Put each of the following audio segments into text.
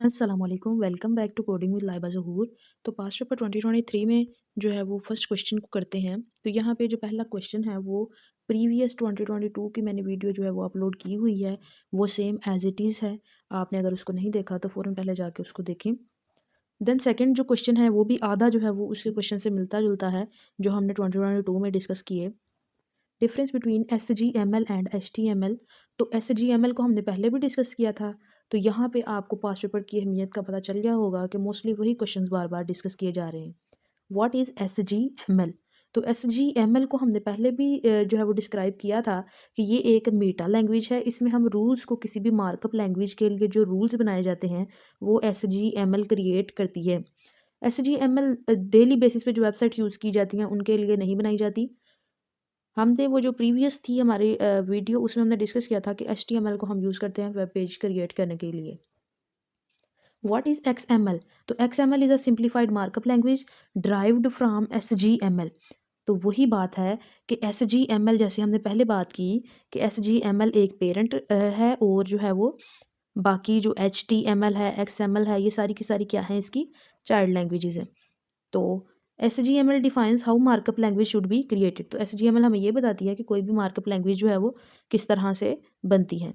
अस्सलाम वालेकुम, welcome back to coding with Laiba Zahoor. तो पास्ट पेपर 2023 में जो है वो फर्स्ट क्वेश्चन को करते हैं। तो यहाँ पे जो पहला क्वेश्चन है वो प्रीवियस 2022 की मैंने वीडियो जो है वो अपलोड की हुई है, वो सेम एज़ इट इज़ है। आपने अगर उसको नहीं देखा तो फ़ौरन पहले जाके उसको देखें। देन सेकंड जो क्वेश्चन है वो भी आधा जो है वो उसी क्वेश्चन से मिलता-जुलता है, जो हमने 2022 में डिस्कस किए। Difference between SGML and HTML. तो एसजीएमएल को हमने पहले भी डिस्कस किया था। तो यहाँ पे आपको पास्ट पेपर की अहमियत का पता चल गया होगा कि मोस्टली वही क्वेश्चंस बार बार डिस्कस किए जा रहे हैं। What is SGML? तो एसजीएमएल को हमने पहले भी जो है वो डिस्क्राइब किया था कि ये एक मेटा लैंग्वेज है। इसमें हम रूल्स को किसी भी मार्कअप लैंग्वेज के लिए जो रूल्स बनाए जाते हैं वो एसजीएमएल क्रिएट करती है। एसजीएमएल डेली बेसिस पे जो वेबसाइट यूज़ की जाती हैं उनके लिए नहीं बनाई जाती। हमने वो जो प्रीवियस थी हमारी वीडियो, उसमें हमने डिस्कस किया था कि एचटीएमएल को हम यूज़ करते हैं वेब पेज क्रिएट करने के लिए। What is XML? तो XML is a simplified markup language derived from SGML. तो वही बात है कि एसजीएमएल, जैसे हमने पहले बात की कि एसजीएमएल एक पेरेंट है और जो है वो बाकी जो एचटीएमएल है, एक्सएमएल है, ये सारी की सारी क्या है, इसकी चाइल्ड लैंग्वेजेस हैं। तो SGML defines how markup language should be created. तो एसजीएमएल हमें ये बताती है कि कोई भी मार्कअप लैंग्वेज जो है वो किस तरह से बनती है।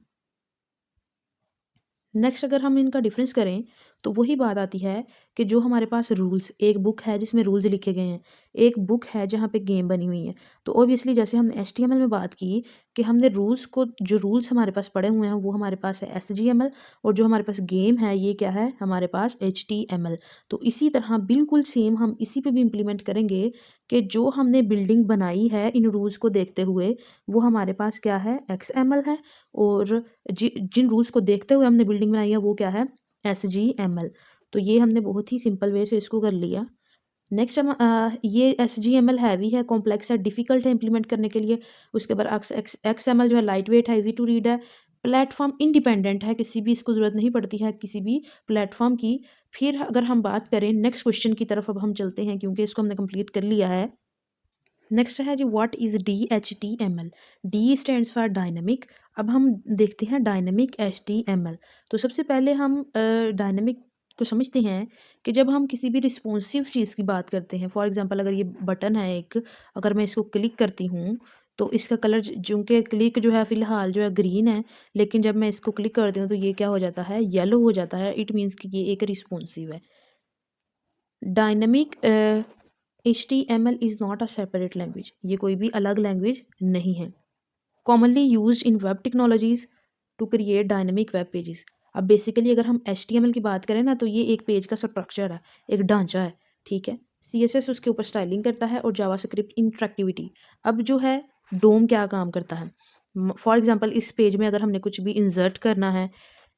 नेक्स्ट अगर हम इनका डिफरेंस करें तो वही बात आती है कि जो हमारे पास रूल्स, एक बुक है जिसमें रूल्स लिखे गए हैं, एक बुक है जहाँ पे गेम बनी हुई है। तो ऑब्वियसली जैसे हमने एचटीएमएल में बात की कि हमने रूल्स को, जो रूल्स हमारे पास पड़े हुए हैं वो हमारे पास है एसजीएमएल, और जो हमारे पास गेम है ये क्या है, हमारे पास एचटीएमएल। तो इसी तरह बिल्कुल सेम हम इसी पे भी इम्प्लीमेंट करेंगे कि जो हमने बिल्डिंग बनाई है इन रूल्स को देखते हुए वो हमारे पास क्या है, एक्सएमएल है, और जिन रूल्स को देखते हुए हमने बिल्डिंग बनाई है वो क्या है, एसजीएमएल। तो ये हमने बहुत ही सिंपल वे से इसको कर लिया। नेक्स्ट हम ये एसजीएमएल हैवी है, कॉम्प्लेक्स है, डिफिकल्ट है इंप्लीमेंट करने के लिए। उसके बाद एक्सएमएल जो है लाइट वेट है, इजी टू रीड है, प्लेटफॉर्म इंडिपेंडेंट है, किसी भी इसको ज़रूरत नहीं पड़ती है किसी भी प्लेटफॉर्म की। फिर अगर हम बात करें नेक्स्ट क्वेश्चन की तरफ, अब हम चलते हैं क्योंकि इसको हमने कंप्लीट कर लिया है। नेक्स्ट है जी, what is DHTML? D stands for dynamic. अब हम देखते हैं डायनामिक HTML। तो सबसे पहले हम डायनामिक को समझते हैं कि जब हम किसी भी रिस्पॉन्सिव चीज़ की बात करते हैं, फॉर एग्जांपल अगर ये बटन है एक, अगर मैं इसको क्लिक करती हूँ तो इसका कलर, चूँकि क्लिक जो है फ़िलहाल जो है ग्रीन है, लेकिन जब मैं इसको क्लिक करती हूँ तो ये क्या हो जाता है, येलो हो जाता है। इट मीन्स कि ये एक रिस्पॉन्सिव है। Dynamic HTML is not a separate language. ये कोई भी अलग लैंग्वेज नहीं है। Commonly used in web technologies to create dynamic web pages. अब बेसिकली अगर हम HTML की बात करें ना, तो ये एक पेज का स्ट्रक्चर है, एक ढांचा है, ठीक है। CSS उसके ऊपर स्टाइलिंग करता है और जावास्क्रिप्ट इंटरेक्टिविटी। अब जो है डोम क्या काम करता है, फॉर एग्जांपल इस पेज में अगर हमने कुछ भी इंसर्ट करना है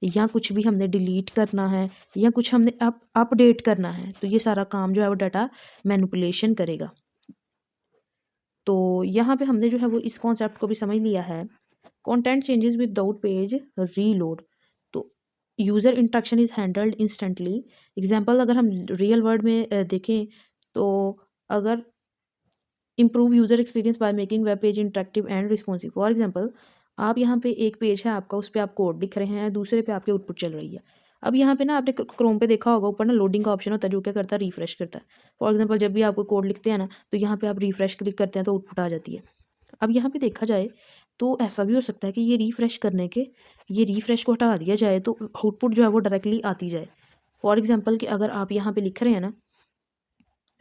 या कुछ भी हमने डिलीट करना है या कुछ हमने अपडेट करना है, तो ये सारा काम जो है वो डाटा मैनिपुलेशन करेगा। तो यहाँ पे हमने जो है वो इस कॉन्सेप्ट को भी समझ लिया है। Content changes without page reload. तो user interaction is handled instantly. Example अगर हम रियल वर्ल्ड में देखें तो, अगर improve user experience by making web page interactive and responsive. For example आप यहाँ पे एक पेज है आपका, उस पे आप कोड लिख रहे हैं, दूसरे पे आपकी आउटपुट चल रही है। अब यहाँ पे ना आपने क्रोम पे देखा होगा, ऊपर ना लोडिंग का ऑप्शन होता है जो क्या करता है, रिफ्रेश करता है। फॉर एग्जांपल जब भी आप कोई कोड लिखते हैं ना, तो यहाँ पे आप रिफ्रेश क्लिक करते हैं तो आउटपुट आ जाती है। अब यहाँ पे देखा जाए तो ऐसा भी हो सकता है कि ये रिफ्रेश को हटा दिया जाए तो आउटपुट जो है वो डायरेक्टली आती जाए। फॉर एग्जांपल कि अगर आप यहाँ पे लिख रहे हैं ना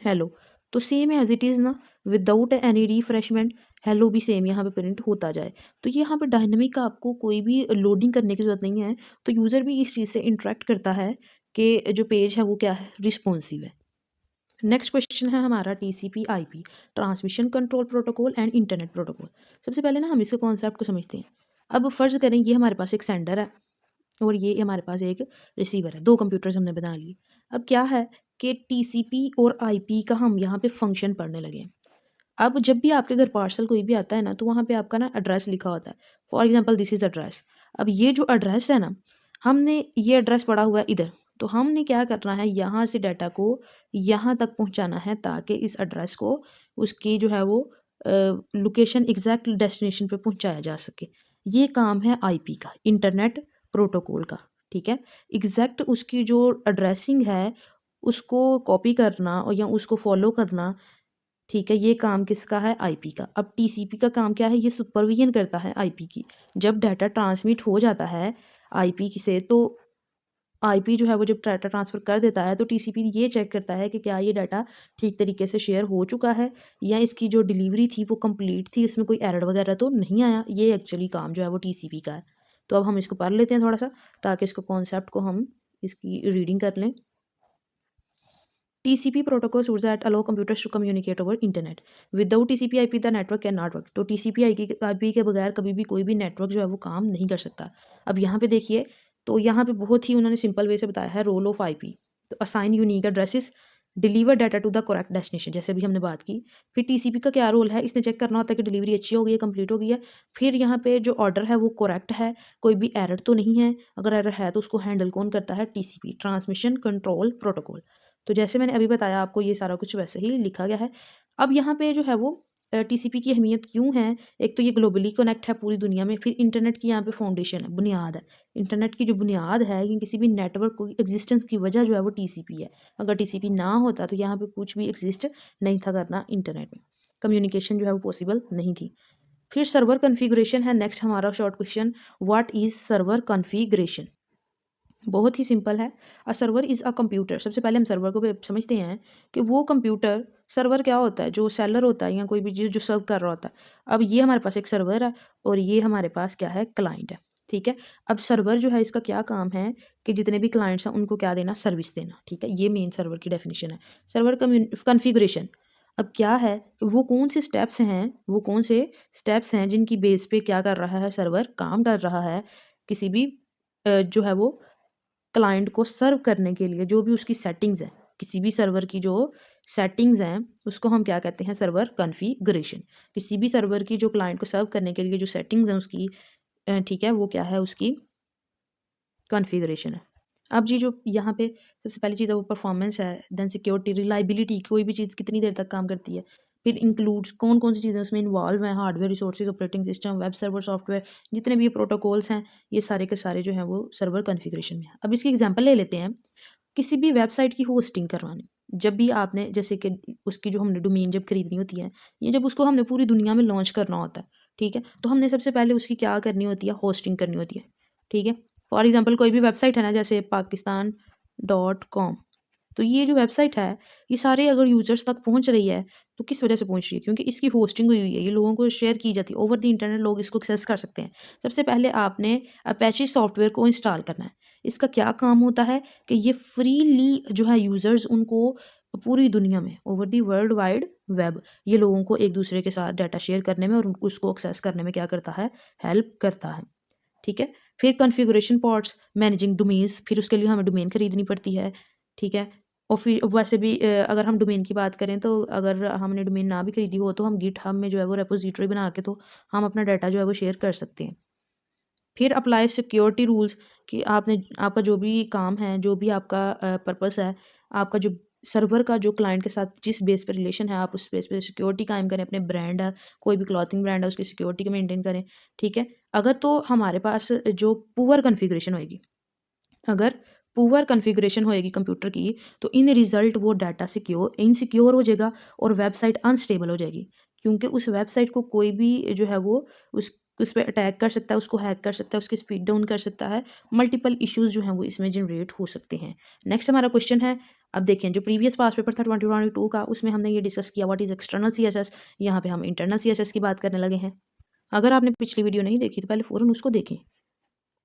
हेलो, तो सेम एज इट इज़ ना, विदाउट एनी रिफ्रेशमेंट हेलो भी सेम यहाँ पे प्रिंट होता जाए। तो ये यहाँ पे डायनेमिक का आपको कोई भी लोडिंग करने की ज़रूरत नहीं है। तो यूज़र भी इस चीज़ से इंटरेक्ट करता है कि जो पेज है वो क्या है, रिस्पॉन्सिव है। नेक्स्ट क्वेश्चन है हमारा TCP/IP, transmission control protocol and internet protocol. सबसे पहले ना हम इसके कॉन्सेप्ट को समझते हैं। अब फ़र्ज़ करें ये हमारे पास एक सेंडर है और ये हमारे पास एक रिसीवर है, दो कंप्यूटर्स हमने बना लिए। अब क्या है कि TCP और IP का हम यहाँ पे फंक्शन पढ़ने लगे हैं। अब जब भी आपके घर पार्सल कोई भी आता है ना, तो वहाँ पे आपका ना एड्रेस लिखा होता है। For example this is address. अब ये जो एड्रेस है ना, हमने ये एड्रेस पड़ा हुआ है इधर, तो हमने क्या करना है, यहाँ से डाटा को यहाँ तक पहुँचाना है ताकि इस एड्रेस को उसकी जो है वो लोकेशन एग्जैक्ट डेस्टिनेशन पे पहुँचाया जा सके। ये काम है IP का, इंटरनेट प्रोटोकॉल का। ठीक है। एग्जैक्ट उसकी जो एड्रेसिंग है उसको कॉपी करना और या उसको फॉलो करना, ठीक है, ये काम किसका है? आईपी का। अब टीसीपी का काम क्या है? ये सुपरविजन करता है आईपी की। जब डाटा ट्रांसमिट हो जाता है आईपी से, तो आईपी जो है वो जब डाटा ट्रांसफ़र कर देता है तो टीसीपी ये चेक करता है कि क्या ये डाटा ठीक तरीके से शेयर हो चुका है या इसकी जो डिलीवरी थी वो कंप्लीट थी, इसमें कोई एरर वगैरह तो नहीं आया। ये एक्चुअली काम जो है वो टीसीपी का है। तो अब हम इसको पढ़ लेते हैं थोड़ा सा, ताकि इसको कॉन्सेप्ट को हम इसकी रीडिंग कर लें। TCP protocol suits that allow computers to communicate over internet. Without TCP IP the network cannot work. तो TCP IP के बगैर कभी भी कोई भी नेटवर्क जो है वो काम नहीं कर सकता। अब यहाँ पे देखिए, तो यहाँ पे बहुत ही उन्होंने सिंपल वे से बताया है रोल ऑफ आईपी। तो assign unique addresses, deliver data to the correct destination, जैसे भी हमने बात की। फिर टीसीपी का क्या रोल है? इसने चेक करना होता है कि डिलीवरी अच्छी हो गई है, कंप्लीट हो गई है। फिर यहाँ पे जो ऑर्डर है वो करेक्ट है, कोई भी एरर तो नहीं है। अगर एरर है तो उसको हैंडल कौन करता है? TCP, transmission control protocol. तो जैसे मैंने अभी बताया आपको, ये सारा कुछ वैसे ही लिखा गया है। अब यहाँ पे जो है वो टीसीपी की अहमियत क्यों है? एक तो ये ग्लोबली कनेक्ट है पूरी दुनिया में, फिर इंटरनेट की यहाँ पे फाउंडेशन है, बुनियाद है। इंटरनेट की जो बुनियाद है, ये किसी भी नेटवर्क की एग्जिस्टेंस की वजह जो है वो टीसीपी है। अगर टीसीपी ना होता तो यहाँ पे कुछ भी एग्जिस्ट नहीं था करना इंटरनेट में। कम्युनिकेशन जो है वो पॉसिबल नहीं थी। फिर सर्वर कॉन्फ़िगरेशन है नेक्स्ट हमारा short question. What is server configuration? बहुत ही सिंपल है। A server is a computer. सबसे पहले हम सर्वर को समझते हैं कि वो कंप्यूटर, सर्वर क्या होता है? जो सेलर होता है या कोई भी चीज़ जो सर्व कर रहा होता है। अब ये हमारे पास एक सर्वर है और ये हमारे पास क्या है? क्लाइंट है, ठीक है। अब सर्वर जो है इसका क्या काम है कि जितने भी क्लाइंट्स हैं उनको क्या देना? सर्विस देना, ठीक है। ये मेन सर्वर की डेफिनेशन है। सर्वर कॉन्फ़िगरेशन अब क्या है? वो कौन से स्टेप्स हैं, वो कौन से स्टेप्स हैं जिनकी बेस पे क्या कर रहा है? सर्वर काम कर रहा है किसी भी जो है वो क्लाइंट को सर्व करने के लिए। जो भी उसकी सेटिंग्स हैं, किसी भी सर्वर की जो सेटिंग्स हैं उसको हम क्या कहते हैं? Server configuration. किसी भी सर्वर की जो क्लाइंट को सर्व करने के लिए जो सेटिंग्स हैं उसकी, ठीक है, वो क्या है? उसकी कॉन्फ़िगरेशन है। अब जी जो यहाँ पे सबसे पहली चीज़ है वो परफॉर्मेंस है, देन सिक्योरिटी, रिलायबिलिटी, कोई भी चीज़ कितनी देर तक काम करती है। फिर इंक्लूड्स कौन-कौन सी चीज़ें उसमें इन्वॉल्व हैं, hardware, resources, operating system, web server software, जितने भी ये प्रोटोकॉल्स हैं, ये सारे के सारे जो हैं वो सर्वर कॉन्फ़िगरेशन में है। अब इसकी एग्ज़ाम्पल ले लेते हैं। किसी भी वेबसाइट की होस्टिंग करवानी, जब भी आपने जैसे कि उसकी जो हमने डोमेन जब खरीदनी होती है, या जब उसको हमने पूरी दुनिया में लॉन्च करना होता है, ठीक है? तो हमने सबसे पहले उसकी क्या करनी होती है? होस्टिंग करनी होती है, ठीक है? फॉर एग्ज़ाम्पल कोई भी वेबसाइट है ना, जैसे पाकिस्तान.com, तो ये जो वेबसाइट है, ये सारे अगर यूज़र्स तक पहुँच रही है, तो किस वजह से पहुँच रही है? क्योंकि इसकी होस्टिंग हुई हुई है, ये लोगों को शेयर की जाती है, ओवर द इंटरनेट लोग इसको एक्सेस कर सकते हैं। सबसे पहले आपने अपेचे सॉफ्टवेयर को इंस्टॉल करना है। इसका क्या काम होता है कि ये फ्रीली जो है यूज़र्स उनको पूरी दुनिया में, over the world wide web, ये लोगों को एक दूसरे के साथ डाटा शेयर करने में और उनको उसको एक्सेस करने में क्या करता है? हेल्प करता है। ठीक है। फिर कॉन्फ़िगरेशन पार्ट्स, मैनेजिंग डोमेन्स, फिर उसके लिए हमें डोमेन खरीदनी पड़ती है, ठीक है। और फिर वैसे भी अगर हम डोमेन की बात करें तो अगर हमने डोमेन ना भी खरीदी हो तो हम गिटहब में जो है वो रिपॉजिटरी बना के तो हम अपना डाटा जो है वो शेयर कर सकते हैं। फिर अप्लाई सिक्योरिटी रूल्स, कि आपने आपका जो भी काम है, जो भी आपका पर्पस है, आपका जो सर्वर का जो क्लाइंट के साथ जिस बेस पे रिलेशन है, आप उस बेस पे सिक्योरिटी कायम करें। अपने ब्रांड है, कोई भी क्लॉथिंग ब्रांड है, उसकी सिक्योरिटी को मेंटेन करें, ठीक है। अगर तो हमारे पास जो पुअर कॉन्फ़िगरेशन होएगी, अगर पुअर कॉन्फ़िगरेशन होएगी कंप्यूटर की, तो इन रिज़ल्ट वो डाटा इनसिक्योर हो जाएगा और वेबसाइट अनस्टेबल हो जाएगी। क्योंकि उस वेबसाइट को कोई भी जो है वो उस पे अटैक कर सकता है, उसको हैक कर सकता है, उसकी स्पीड डाउन कर सकता है। मल्टीपल इश्यूज़ जो हैं वो इसमें जनरेट हो सकते हैं। नेक्स्ट हमारा क्वेश्चन है, अब देखें जो प्रीवियस पास्ट पेपर था 2022 का, उसमें हमने ये डिस्कस किया व्हाट इज़ एक्सटर्नल सीएसएस। यहाँ पे हम इंटरनल सीएसएस की बात करने लगे हैं। अगर आपने पिछली वीडियो नहीं देखी तो पहले फ़ौरन उसको देखें।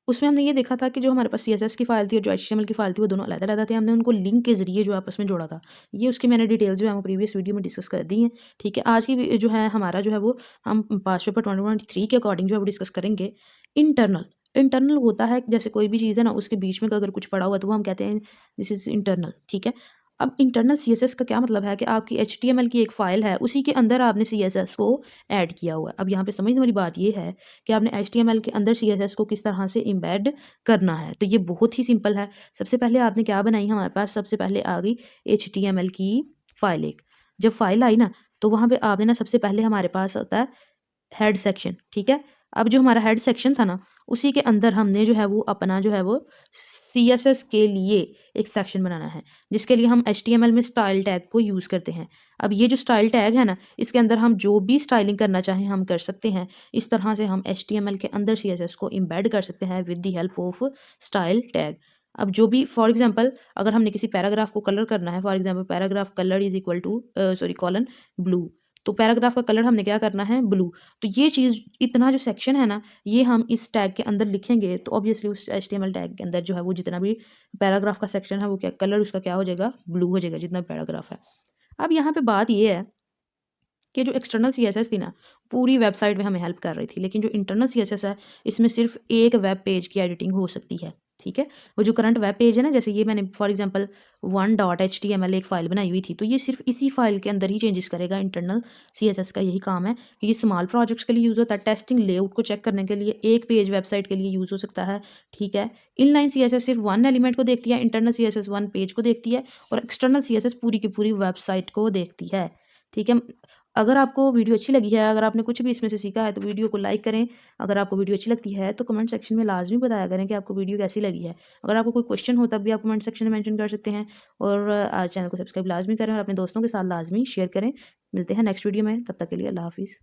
उसमें हमने ये देखा था कि जो हमारे पास सीएसएस की फ़ाइल थी और जो एचटीएमएल की फ़ाइल थी वो दोनों अलग-अलग थे। हमने उनको लिंक के ज़रिए जो आपस में जोड़ा था। ये उसकी मैंने डिटेल्स जो है वो प्रीवियस वीडियो में डिस्कस कर दी हैं। ठीक है, आज की जो है हमारा जो है वो हम पास्ट पेपर 2023 के अकॉर्डिंग जो है वो डिस्कस करेंगे। इंटरनल, इंटरनल होता है जैसे कोई भी चीज़ है ना, उसके बीच में अगर कुछ पड़ा हुआ है तो वो हम कहते हैं दिस इज़ इंटरनल, ठीक है। अब इंटरनल सीएसएस का क्या मतलब है कि आपकी एचटीएमएल की एक फ़ाइल है, उसी के अंदर आपने सीएसएस को ऐड किया हुआ है। अब यहाँ पे समझने वाली बात ये है कि आपने एचटीएमएल के अंदर सीएसएस को किस तरह से एम्बेड करना है। तो ये बहुत ही सिंपल है। सबसे पहले आपने क्या बनाई, हमारे पास सबसे पहले आ गई एचटीएमएल की फ़ाइल एक। जब फ़ाइल आई ना, तो वहाँ पे आपने ना सबसे पहले हमारे पास होता है हेड सेक्शन, ठीक है। अब जो हमारा हेड सेक्शन था ना, उसी के अंदर हमने जो है वो अपना जो है वो CSS के लिए एक सेक्शन बनाना है, जिसके लिए हम HTML में स्टाइल टैग को यूज़ करते हैं। अब ये जो स्टाइल टैग है ना, इसके अंदर हम जो भी स्टाइलिंग करना चाहें हम कर सकते हैं। इस तरह से हम HTML के अंदर CSS को एम्बेड कर सकते हैं with the help of style tag. अब जो भी फॉर एग्ज़ाम्पल अगर हमने किसी पैराग्राफ को कलर करना है, for example paragraph colour is equal to sorry colon blue, तो पैराग्राफ का कलर हमने क्या करना है ब्लू। तो ये चीज़ इतना जो सेक्शन है ना, ये हम इस टैग के अंदर लिखेंगे तो ऑब्वियसली उस HTML टैग के अंदर जो है वो जितना भी पैराग्राफ का सेक्शन है वो क्या कलर उसका क्या हो जाएगा ब्लू हो जाएगा जितना पैराग्राफ है। अब यहाँ पे बात ये है कि जो एक्सटर्नल CSS थी ना, पूरी वेबसाइट में हमें हेल्प कर रही थी, लेकिन जो इंटरनल CSS है, इसमें सिर्फ़ एक वेब पेज की एडिटिंग हो सकती है, ठीक है? वो जो करंट वेब पेज है ना, जैसे ये मैंने फॉर एग्ज़ाम्पल 1.html एक फ़ाइल बनाई हुई थी, तो ये सिर्फ़ इसी फ़ाइल के अंदर ही चेंजेस करेगा। इंटरनल CSS का यही काम है कि ये स्मॉल प्रोजेक्ट्स के लिए यूज़ होता है, टेस्टिंग लेआउट को चेक करने के लिए एक पेज वेबसाइट के लिए यूज़ हो सकता है, ठीक है? इनलाइन CSS सिर्फ़ 1 एलिमेंट को देखती है, इंटरनल CSS 1 पेज को देखती है और एक्सटर्नल CSS पूरी की पूरी वेबसाइट को देखती है, ठीक है? अगर आपको वीडियो अच्छी लगी है, अगर आपने कुछ भी इसमें से सीखा है तो वीडियो को लाइक करें। अगर आपको वीडियो अच्छी लगती है तो कमेंट सेक्शन में लाज़मी बताया करें कि आपको वीडियो कैसी लगी है। अगर आपको कोई क्वेश्चन हो तब भी आप कमेंट सेक्शन में मेंशन कर सकते हैं और चैनल को सब्सक्राइब लाज़मी करें और अपने दोस्तों के साथ लाज़मी शेयर करें। मिलते हैं नेक्स्ट वीडियो में, तब तक के लिए अल्लाह हाफ़िज़।